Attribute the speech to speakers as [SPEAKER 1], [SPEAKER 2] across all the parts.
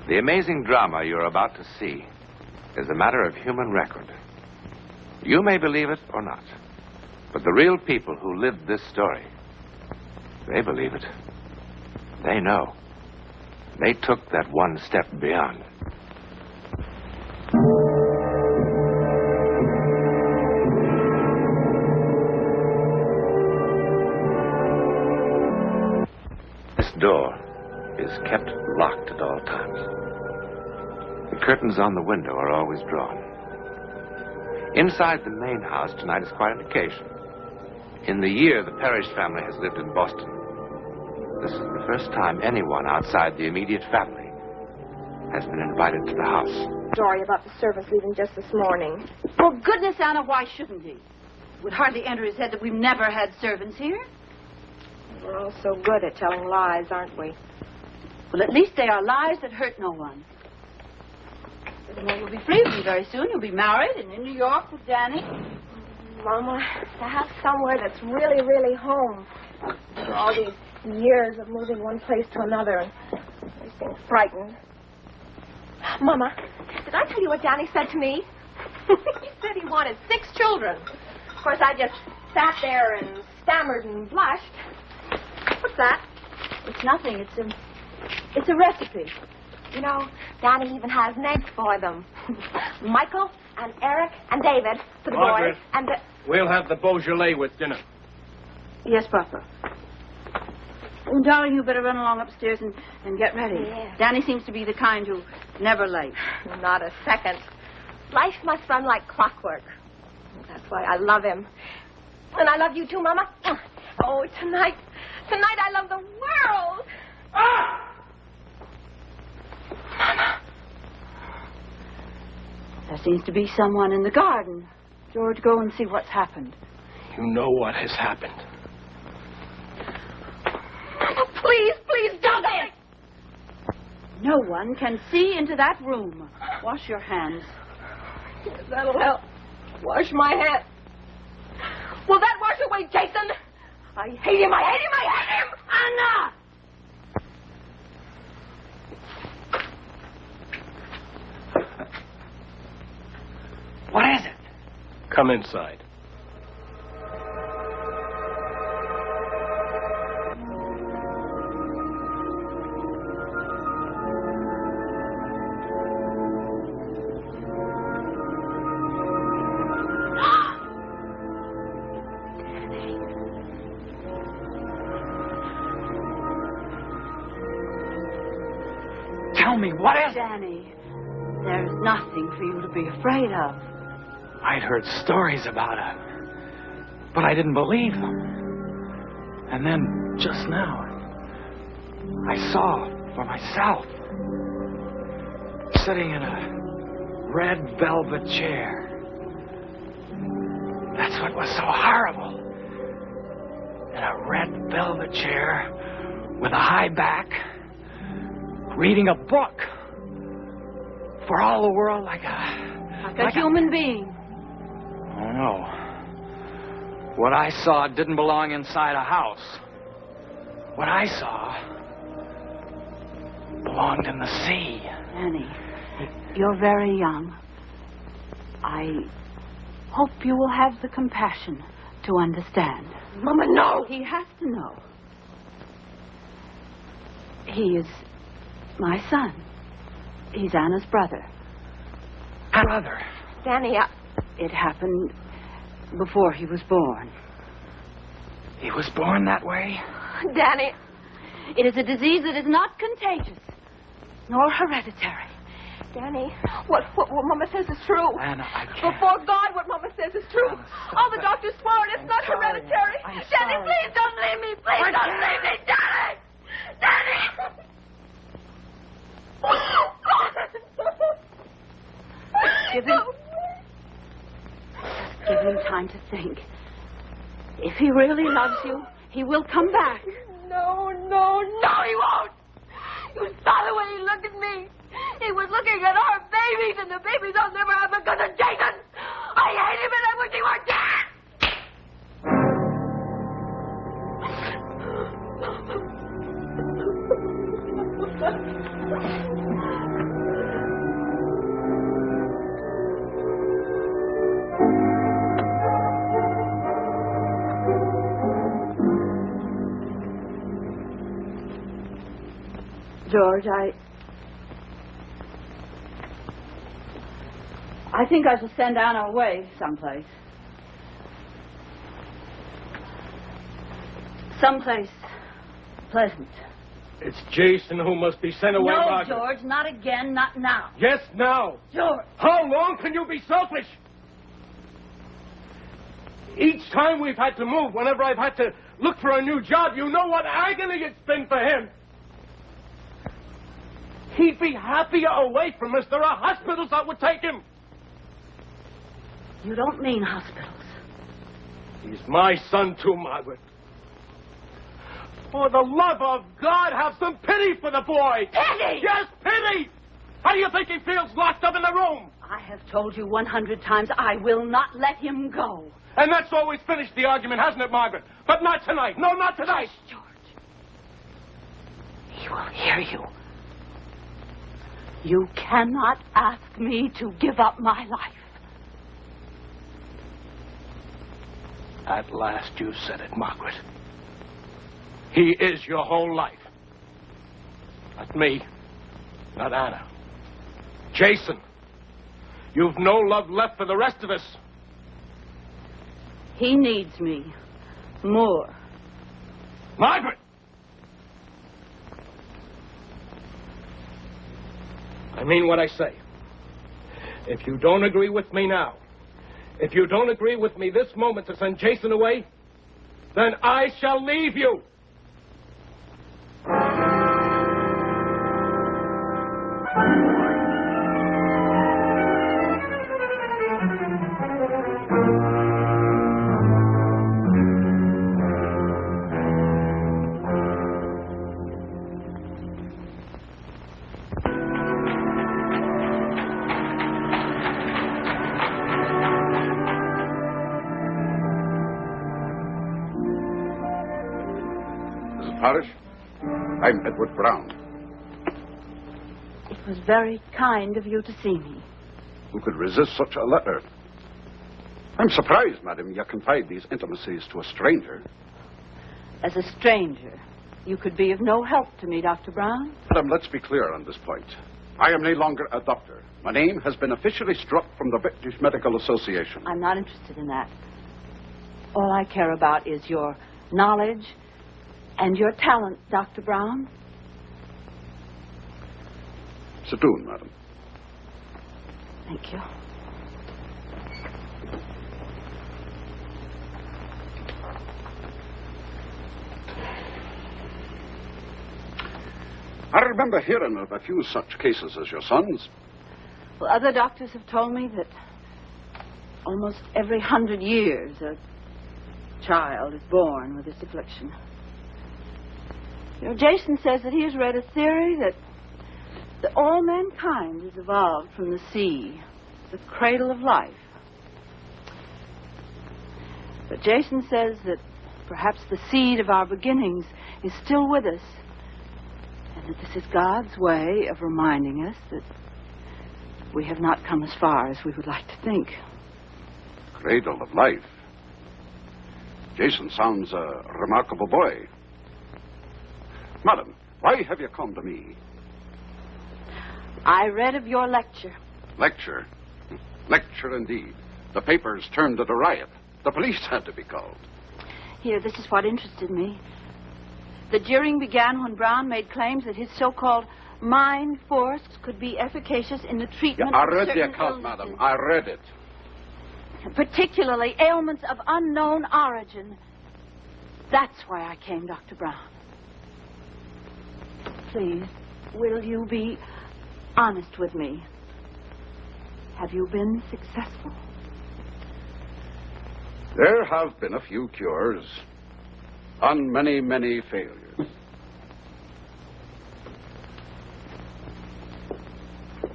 [SPEAKER 1] The amazing drama you're about to see is a matter of human record. You may believe it or not, but the real people who lived this story, they believe it. They know. They took that one step beyond. This door is kept locked at all times. The curtains on the window are always drawn. Inside the main house tonight is quite an occasion. In the year the Parrish family has lived in Boston, this is the first time anyone outside the immediate family has been invited to the house.
[SPEAKER 2] Story about the servants leaving just this morning.
[SPEAKER 3] For goodness, Anna, why shouldn't he? It would hardly enter his head that we've never had servants here.
[SPEAKER 2] We're all so good at telling lies, aren't we?
[SPEAKER 3] Well, at least they are lies that hurt no one. You'll be free of me very soon. You'll be married and in New York with Danny.
[SPEAKER 2] Mama, to have somewhere that's really, really home. After all these years of moving one place to another and always being frightened. Mama, did I tell you what Danny said to me? He said he wanted 6 children. Of course, I just sat there and stammered and blushed. What's that?
[SPEAKER 3] It's nothing. It's a recipe.
[SPEAKER 2] You know, Danny even has names for them. Michael and Eric and David for the
[SPEAKER 4] Margaret,
[SPEAKER 2] boys. And
[SPEAKER 4] we'll have the Beaujolais with dinner.
[SPEAKER 3] Yes, Papa. Oh, darling, you better run along upstairs and get ready.
[SPEAKER 2] Yeah.
[SPEAKER 3] Danny seems to be the kind who never late.
[SPEAKER 2] Not a second. Life must run like clockwork. That's why I love him. And I love you too, Mama. Oh, tonight I love the world.
[SPEAKER 4] Ah!
[SPEAKER 2] Mama.
[SPEAKER 3] There seems to be someone in the garden. George, go and see what's happened.
[SPEAKER 4] You know what has happened.
[SPEAKER 2] Mama, please, please don't.
[SPEAKER 3] No one can see into that room. Wash your hands.
[SPEAKER 2] That'll help. Wash my hands. Will that wash away Jason? I hate him, I hate him, I hate him! Anna!
[SPEAKER 4] What is it? Come inside. Tell me, what is it?
[SPEAKER 3] Danny, there's nothing for you to be afraid of.
[SPEAKER 4] I'd heard stories about her, but I didn't believe them. And then, just now, I saw for myself, sitting in a red velvet chair. That's what was so horrible. In a red velvet chair with a high back, reading a book for all the world like a
[SPEAKER 3] human being.
[SPEAKER 4] Oh, no. What I saw didn't belong inside a house. What I saw belonged in the sea.
[SPEAKER 3] Danny, you're very young. I hope you will have the compassion to understand.
[SPEAKER 2] Mama, no!
[SPEAKER 3] He has to know. He is my son. He's Anna's brother.
[SPEAKER 4] Brother?
[SPEAKER 2] Danny,
[SPEAKER 3] It happened before he was born.
[SPEAKER 4] He was born that way?
[SPEAKER 2] Danny.
[SPEAKER 3] It is a disease that is not contagious, nor hereditary.
[SPEAKER 2] Danny, what Mama says is true.
[SPEAKER 4] Anna, I can't.
[SPEAKER 2] Before God, what Mama says is true. All the doctors swore it. It's not
[SPEAKER 4] sorry.
[SPEAKER 2] hereditary.
[SPEAKER 4] I'm
[SPEAKER 2] Danny,
[SPEAKER 4] sorry.
[SPEAKER 2] please don't leave me. Please don't leave me. Danny! Danny!
[SPEAKER 3] Give him time to think. If he really loves you, he will come back.
[SPEAKER 2] No, he won't. You saw the way he looked at me. He was looking at our babies, and the babies I'll never have because of Jason. I hate him, and I wish he were dead.
[SPEAKER 3] George, I think I shall send Anna away someplace. Someplace pleasant.
[SPEAKER 5] It's Jason who must be sent away,
[SPEAKER 3] No,
[SPEAKER 5] Margaret.
[SPEAKER 3] George, not again, not now.
[SPEAKER 5] Yes, now.
[SPEAKER 3] George.
[SPEAKER 5] How long can you be selfish? Each time we've had to move, whenever I've had to look for a new job, you know what agony it's been for him. He'd be happier away from us. There are hospitals that would take him.
[SPEAKER 3] You don't mean hospitals.
[SPEAKER 5] He's my son, too, Margaret. For the love of God, have some pity for the boy.
[SPEAKER 3] Pity?
[SPEAKER 5] Yes, pity. How do you think he feels locked up in the room?
[SPEAKER 3] I have told you 100 times I will not let him go.
[SPEAKER 5] And that's always finished the argument, hasn't it, Margaret? But not tonight. No, not tonight.
[SPEAKER 3] George. He will hear you. You cannot ask me to give up my life.
[SPEAKER 5] At last you said it, Margaret. He is your whole life. Not me. Not Anna. Jason. You've no love left for the rest of us.
[SPEAKER 3] He needs me more.
[SPEAKER 5] Margaret! I mean what I say. If you don't agree with me now, if you don't agree with me this moment to send Jason away, then I shall leave you.
[SPEAKER 6] Parrish, I'm Edward Brown.
[SPEAKER 3] It was very kind of you to see me.
[SPEAKER 6] Who could resist such a letter? I'm surprised, madam, you confide these intimacies to a stranger.
[SPEAKER 3] As a stranger, you could be of no help to me, Dr. Brown.
[SPEAKER 6] Madam, let's be clear on this point. I am no longer a doctor. My name has been officially struck from the British Medical Association.
[SPEAKER 3] I'm not interested in that. All I care about is your knowledge and your talent, Dr. Brown.
[SPEAKER 6] Sit down, madam.
[SPEAKER 3] Thank you.
[SPEAKER 6] I remember hearing of a few such cases as your son's.
[SPEAKER 3] Well, other doctors have told me that almost every 100 years a child is born with this affliction. You know, Jason says that he has read a theory that all mankind is evolved from the sea, the cradle of life. But Jason says that perhaps the seed of our beginnings is still with us, and that this is God's way of reminding us that we have not come as far as we would like to think.
[SPEAKER 6] Cradle of life. Jason sounds a remarkable boy. Madam, why have you come to me?
[SPEAKER 3] I read of your lecture.
[SPEAKER 6] Lecture? Lecture indeed. The papers turned it a riot. The police had to be called.
[SPEAKER 3] Here, this is what interested me. The jeering began when Brown made claims that his so-called mind force could be efficacious in the treatment
[SPEAKER 6] I
[SPEAKER 3] of
[SPEAKER 6] read
[SPEAKER 3] certain
[SPEAKER 6] the account,
[SPEAKER 3] illnesses,
[SPEAKER 6] madam. I read it.
[SPEAKER 3] particularly ailments of unknown origin. That's why I came, Dr. Brown. Please, will you be honest with me? Have you been successful?
[SPEAKER 6] There have been a few cures, and many, many failures.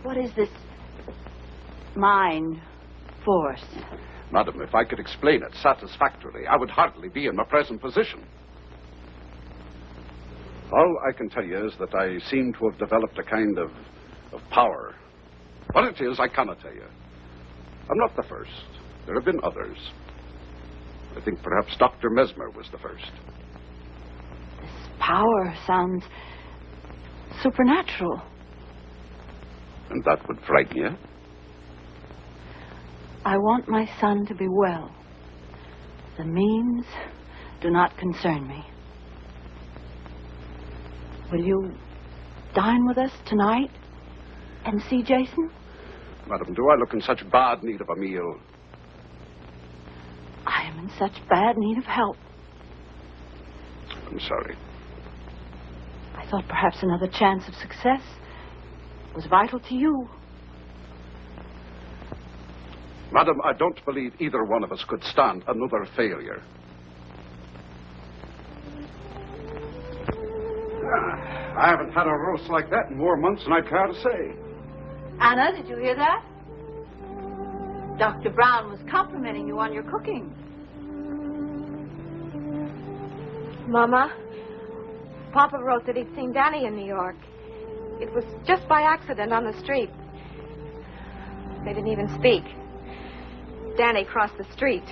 [SPEAKER 3] What is this mind force?
[SPEAKER 6] Madam, if I could explain it satisfactorily, I would hardly be in my present position. All I can tell you is that I seem to have developed a kind of power. What it is, I cannot tell you. I'm not the first. There have been others. I think perhaps Dr. Mesmer was the first.
[SPEAKER 3] This power sounds supernatural.
[SPEAKER 6] And that would frighten you?
[SPEAKER 3] I want my son to be well. The means do not concern me. Will you dine with us tonight and see Jason?
[SPEAKER 6] Madam, do I look in such bad need of a meal?
[SPEAKER 3] I am in such bad need of help.
[SPEAKER 6] I'm sorry.
[SPEAKER 3] I thought perhaps another chance of success was vital to you.
[SPEAKER 6] Madam, I don't believe either one of us could stand another failure. I haven't had a roast like that in more months than I care to say.
[SPEAKER 3] Anna, did you hear that? Dr. Brown was complimenting you on your cooking.
[SPEAKER 2] Mama, Papa wrote that he'd seen Danny in New York. It was just by accident on the street. They didn't even speak. Danny crossed the street.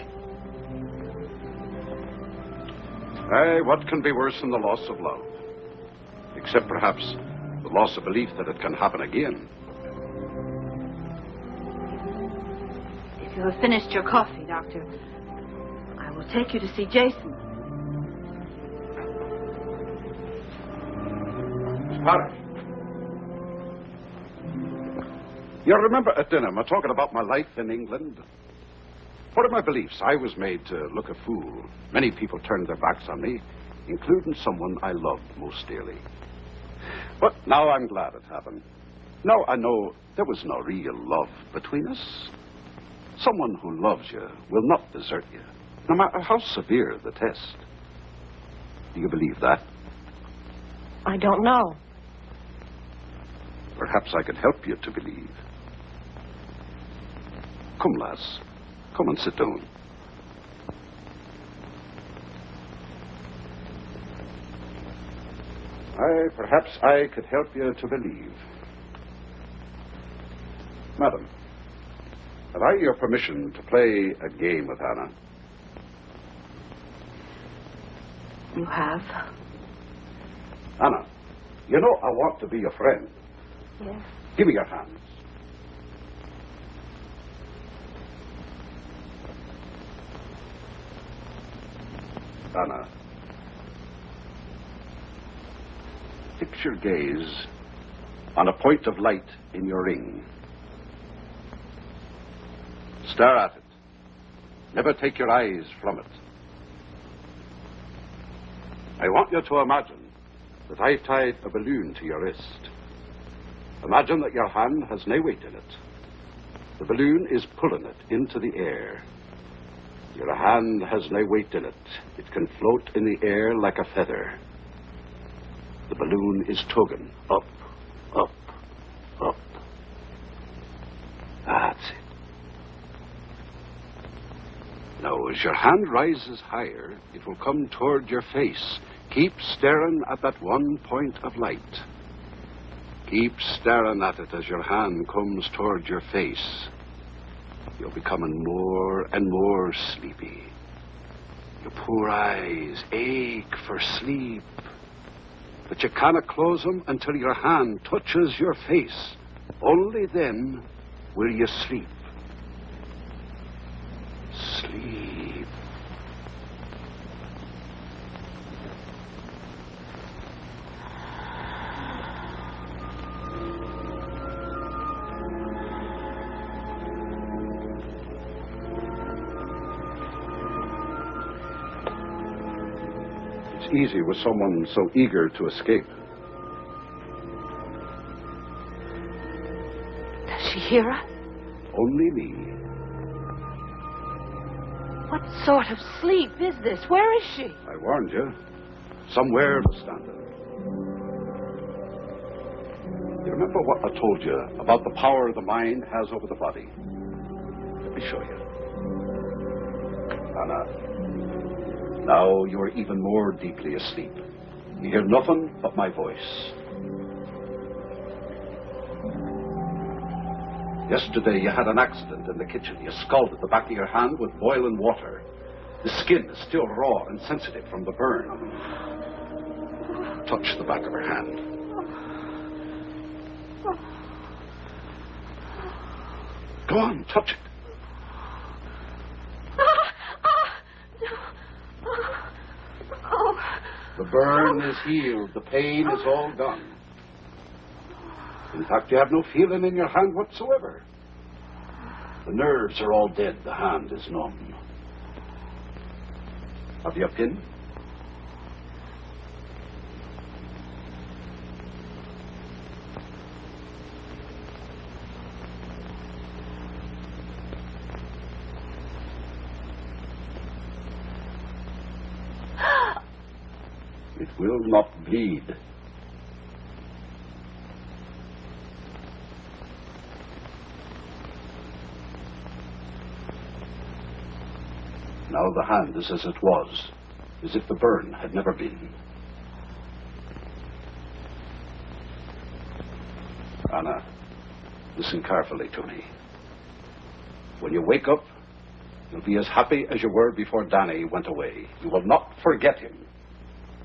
[SPEAKER 6] Aye, what can be worse than the loss of love? Except perhaps the loss of belief that it can happen again.
[SPEAKER 3] If you have finished your coffee, Doctor, I will take you to see Jason.
[SPEAKER 6] Miss Parrish. You remember at dinner me talking about my life in England? What are my beliefs? I was made to look a fool. Many people turned their backs on me, including someone I loved most dearly. But now I'm glad it happened. Now I know there was no real love between us. Someone who loves you will not desert you, no matter how severe the test. Do you believe that?
[SPEAKER 2] I don't know.
[SPEAKER 6] Perhaps I could help you to believe. Come, lass. Come and sit down. Perhaps I could help you to believe. Madam, have I your permission to play a game with Anna?
[SPEAKER 3] You have?
[SPEAKER 6] Anna, you know I want to be your friend.
[SPEAKER 2] Yes.
[SPEAKER 6] Give me your hands. Anna, fix your gaze on a point of light in your ring. Stare at it. Never take your eyes from it. I want you to imagine that I've tied a balloon to your wrist. Imagine that your hand has no weight in it. The balloon is pulling it into the air. Your hand has no weight in it. It can float in the air like a feather. The balloon is tugging up, up, up. That's it. Now, as your hand rises higher, it will come toward your face. Keep staring at that one point of light. Keep staring at it as your hand comes toward your face. You're becoming more and more sleepy. Your poor eyes ache for sleep. But you cannot close them until your hand touches your face. Only then will you sleep. Sleep. It's easy with someone so eager to escape.
[SPEAKER 3] Does she hear us?
[SPEAKER 6] Only me.
[SPEAKER 3] What sort of sleep is this? Where is she?
[SPEAKER 6] I warned you. Somewhere in the standard. You remember what I told you about the power the mind has over the body? Let me show you. Anna, now you are even more deeply asleep. You hear nothing but my voice. Yesterday you had an accident in the kitchen. You scalded the back of your hand with boiling water. The skin is still raw and sensitive from the burn. Touch the back of her hand. Go on, touch it. The burn is healed. The pain is all gone. In fact, you have no feeling in your hand whatsoever. The nerves are all dead. The hand is numb. Have you a pin? It will not bleed. Now the hand is as it was, as if the burn had never been. Anna, listen carefully to me. When you wake up, you'll be as happy as you were before Danny went away. You will not forget him.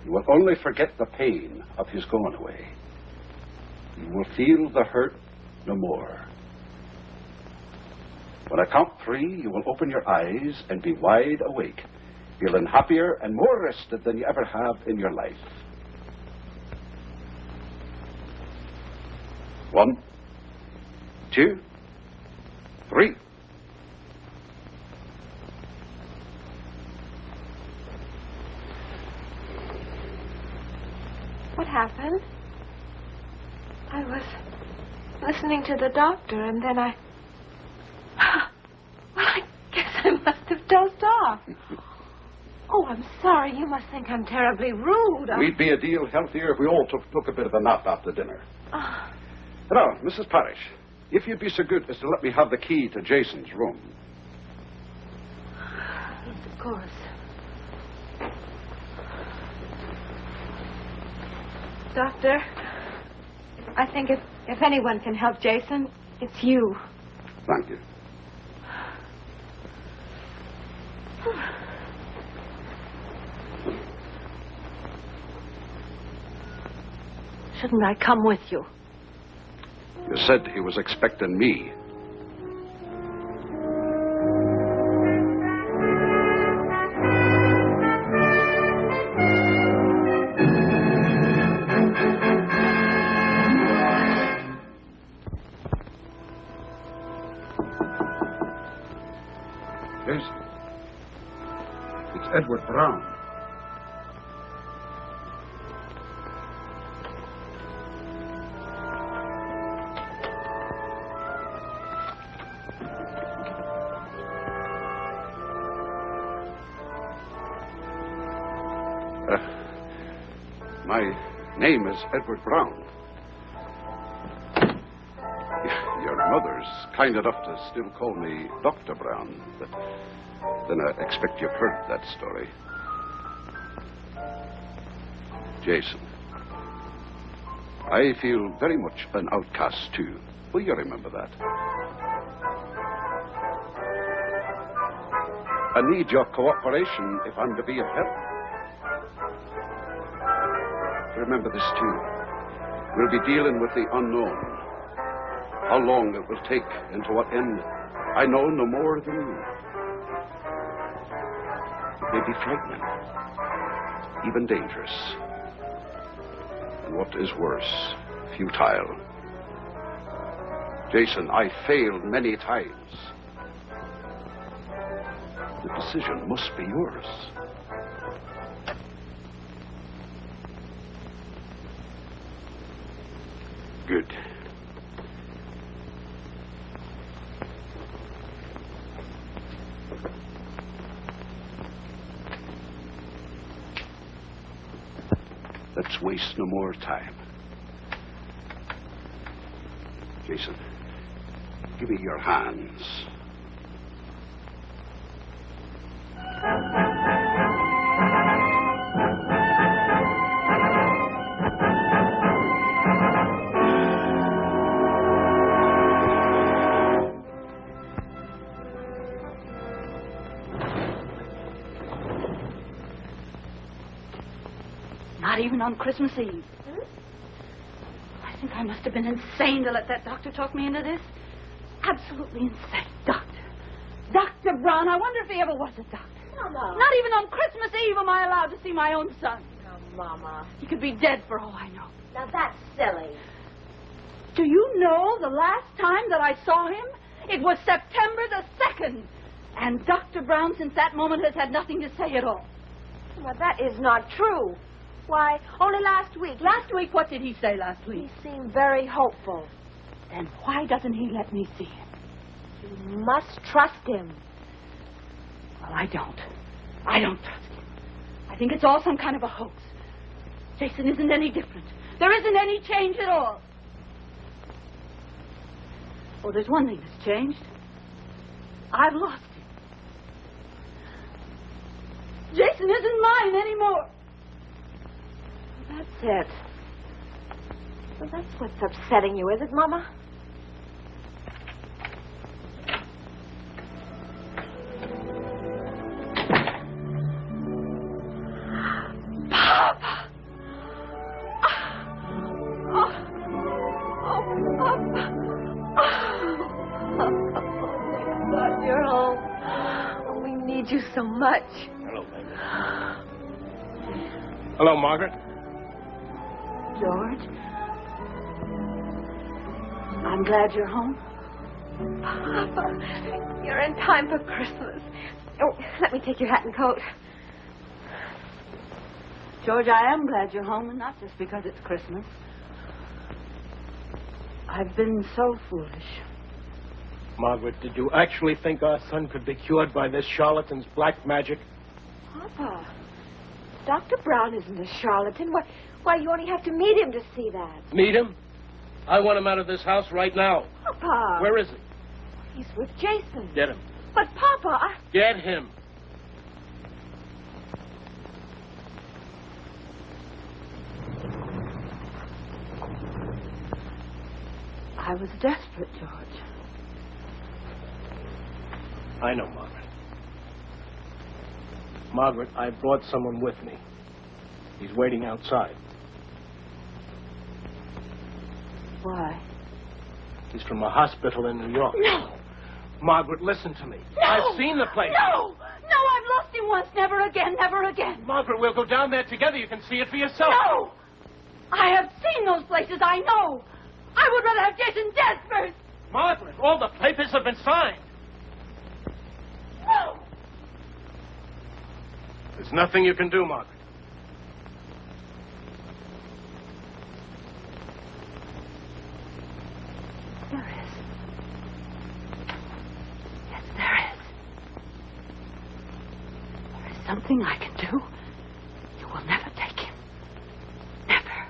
[SPEAKER 6] You will only forget the pain of his going away. You will feel the hurt no more. When I count 3, you will open your eyes and be wide awake, feeling happier and more rested than you ever have in your life. 1, 2, 3.
[SPEAKER 2] What happened? I was listening to the doctor, and then I... Well, I guess I must have dozed off. Oh, I'm sorry. You must think I'm terribly rude.
[SPEAKER 6] We'd be a deal healthier if we all took a bit of a nap after dinner. Now, Mrs. Parrish, if you'd be so good as to let me have the key to Jason's room.
[SPEAKER 2] Yes, of course. Doctor, I think if anyone can help Jason, it's you.
[SPEAKER 6] Thank you.
[SPEAKER 2] Shouldn't I come with you?
[SPEAKER 6] You said he was expecting me. Jason, it's Edward Brown. My name is Edward Brown. Your mother's kind enough to still call me Dr. Brown, but then I expect you've heard that story. Jason, I feel very much an outcast, too. Will you remember that? I need your cooperation if I'm to be of help. Remember this, too. We'll be dealing with the unknown. How long it will take and to what end, I know no more than you. It may be frightening, even dangerous. And what is worse, futile. Jason, I failed many times. The decision must be yours. Good. Let's waste no more time. Jason, give me your hands.
[SPEAKER 3] Not even on Christmas Eve.
[SPEAKER 2] I
[SPEAKER 3] I think I must have been insane to let that doctor talk me into this. Absolutely insane. Dr. Brown, I wonder if he ever was a doctor.
[SPEAKER 2] Mama.
[SPEAKER 3] Not even on Christmas Eve am I allowed to see my own son.
[SPEAKER 2] Now, Mama.
[SPEAKER 3] He could be dead for all I know.
[SPEAKER 2] Now, that's silly.
[SPEAKER 3] Do you know the last time that I saw him? It was September the 2nd. And Dr. Brown, since that moment, has had nothing to say at all.
[SPEAKER 2] Well, that is not true. Why, only last week.
[SPEAKER 3] Last week, what did he say last week?
[SPEAKER 2] He seemed very hopeful.
[SPEAKER 3] Then why doesn't he let me see him?
[SPEAKER 2] You must trust him.
[SPEAKER 3] Well, I don't. I don't trust him. I think it's all some kind of a hoax. Jason isn't any different. There isn't any change at all. Oh, there's one thing that's changed. I've lost him. Jason isn't mine anymore.
[SPEAKER 2] That's it. Well, that's what's upsetting you, is it, Mama? Papa! God, you're home. Oh, we need you so much.
[SPEAKER 5] Hello, baby. Hello, Margaret.
[SPEAKER 3] George, I'm glad you're home.
[SPEAKER 2] Papa, you're in time for Christmas. Oh, let me take your hat and coat.
[SPEAKER 3] George, I am glad you're home, and not just because it's Christmas. I've been so foolish.
[SPEAKER 5] Margaret, did you actually think our son could be cured by this charlatan's black magic?
[SPEAKER 2] Papa, Dr. Brown isn't a charlatan. Why, you only have to meet him to see that.
[SPEAKER 5] Meet him? I want him out of this house right now.
[SPEAKER 2] Papa.
[SPEAKER 5] Where is he?
[SPEAKER 2] He's with Jason.
[SPEAKER 5] Get him.
[SPEAKER 2] But, Papa,
[SPEAKER 5] Get him.
[SPEAKER 3] I was desperate, George.
[SPEAKER 5] I know, Margaret. Margaret, I brought someone with me. He's waiting outside.
[SPEAKER 3] Why?
[SPEAKER 5] He's from a hospital in New York.
[SPEAKER 3] No!
[SPEAKER 5] Margaret, listen to me.
[SPEAKER 3] No!
[SPEAKER 5] I've seen the place.
[SPEAKER 3] No! No, I've lost him once. Never again, never again.
[SPEAKER 5] Margaret, we'll go down there together. You can see it for yourself.
[SPEAKER 3] No! I have seen those places, I know. I would rather have Jason dead first.
[SPEAKER 5] Margaret, all the papers have been signed.
[SPEAKER 3] No!
[SPEAKER 5] There's nothing you can do, Margaret.
[SPEAKER 3] There is. Yes, there is. There is something I can do. You will never take him. Never.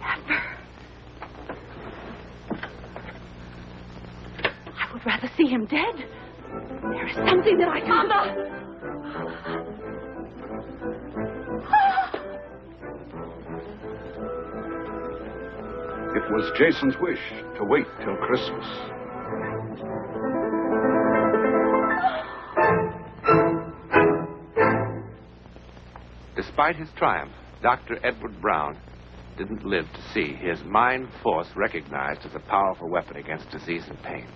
[SPEAKER 3] Never. I would rather see him dead. There is something that I can... Mama!
[SPEAKER 6] It was Jason's wish to wait till Christmas.
[SPEAKER 1] Despite his triumph, Dr. Edward Brown didn't live to see his mind force recognized as a powerful weapon against disease and pain.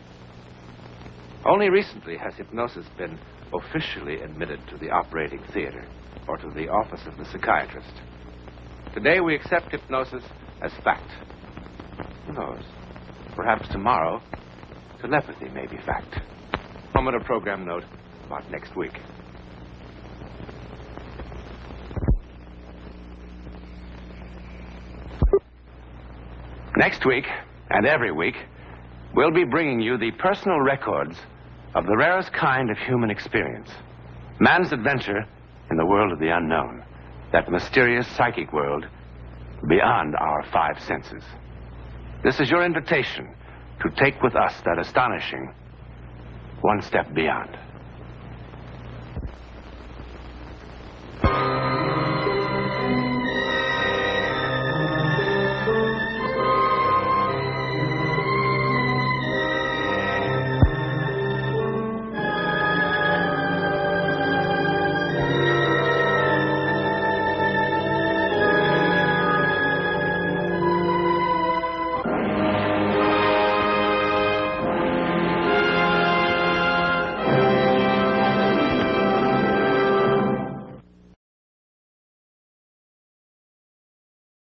[SPEAKER 1] Only recently has hypnosis been officially admitted to the operating theater or to the office of the psychiatrist. Today we accept hypnosis as fact. Who knows? Perhaps tomorrow, telepathy may be fact. Moment of program note about next week. Next week, and every week, we'll be bringing you the personal records of the rarest kind of human experience. Man's adventure in the world of the unknown. That mysterious psychic world beyond our five senses. This is your invitation to take with us that astonishing one step beyond.